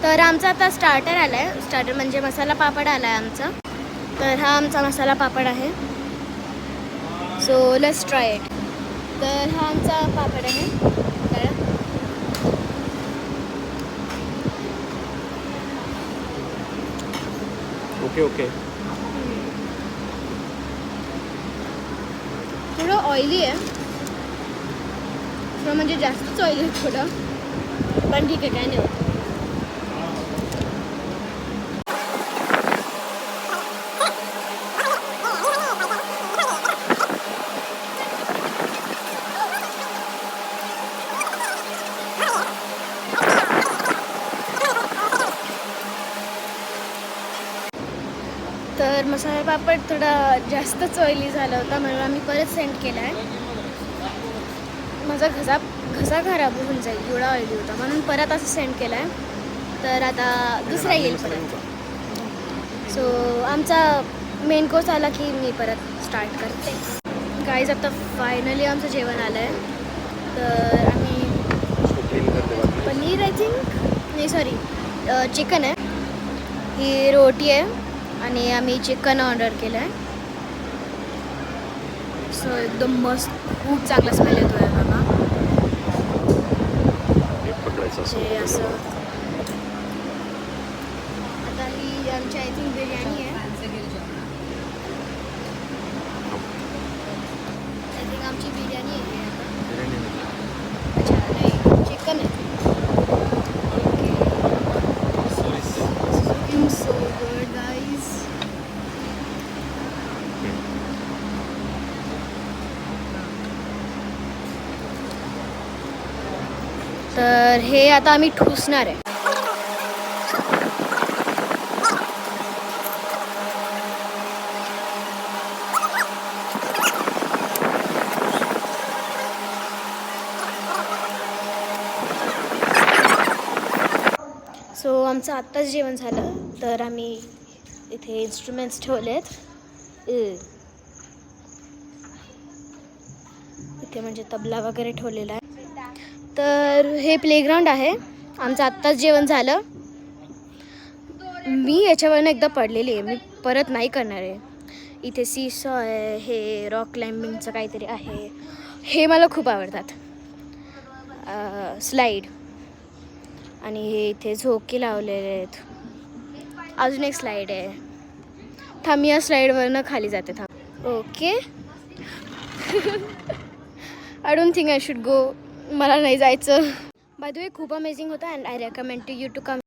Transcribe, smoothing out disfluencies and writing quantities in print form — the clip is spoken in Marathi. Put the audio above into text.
तर आमचा आता स्टार्टर आला आहे. स्टार्टर म्हणजे मसाला पापड आला आहे आमचा. तर हा आमचा मसाला पापड आहे. So let's try it. तर हा आमचा पापड आहे. Okay okay. थोडं ऑइली आहे. थोडं म्हणजे जास्तच ऑइली आहे थोडं. पण ठीक आहे, काय नाही होत. तर मसाला पापड थोडा जास्तच ऑइली झाला होता म्हणून आम्ही परत सेंड केला आहे. माझा घसा खराब होऊन जाईल एवढा ऑइली होता म्हणून परत असं सेंड केला आहे. तर आता दुसरा येईल परत. सो आमचा मेन कोर्स आला की मी परत स्टार्ट करते. गाईज आता फायनली आमचं जेवण आलं आहे. तर आम्ही पनीर आय थिंक नाही सॉरी चिकन आहे. ही रोटी आहे आणि आम्ही चिकन ऑर्डर केलं आहे. सो एकदम मस्त खूप चांगला स्मेल येतो आहे बाबा. हे असं आता ही आमची आय थिंक बिर्याणी आहे. आय थिंक आमची बिर्याणी आहे आता. अच्छा नाही चिकन आहे. So good guys. तर हे आता आम्ही ठुसणार आहे. सो आमचं आत्ताच जेवण झालं. तर आम्ही इथे इन्स्ट्रुमेंट्स ठेवलेत. इथे म्हणजे तबला वगैरे ठेवलेला आहे. तर हे प्लेग्राऊंड आहे. आमचं आत्ताच जेवण झालं. मी याच्यावरनं एकदा पडलेली आहे. मी परत नाही करणार आहे. इथे सीसॉ आहे. हे रॉक क्लाइम्बिंगचं काहीतरी आहे. हे मला खूप आवडतात. स्लाईड आणि हे इथे झोके लावलेले आहेत. अजून एक स्लाईड आहे. थांब या स्लाईडवरनं खाली जाते. थांब. Okay. I don't think I should go. मला नाही जायचं. बाय द वे खूप अमेझिंग होता and I recommend to you to come.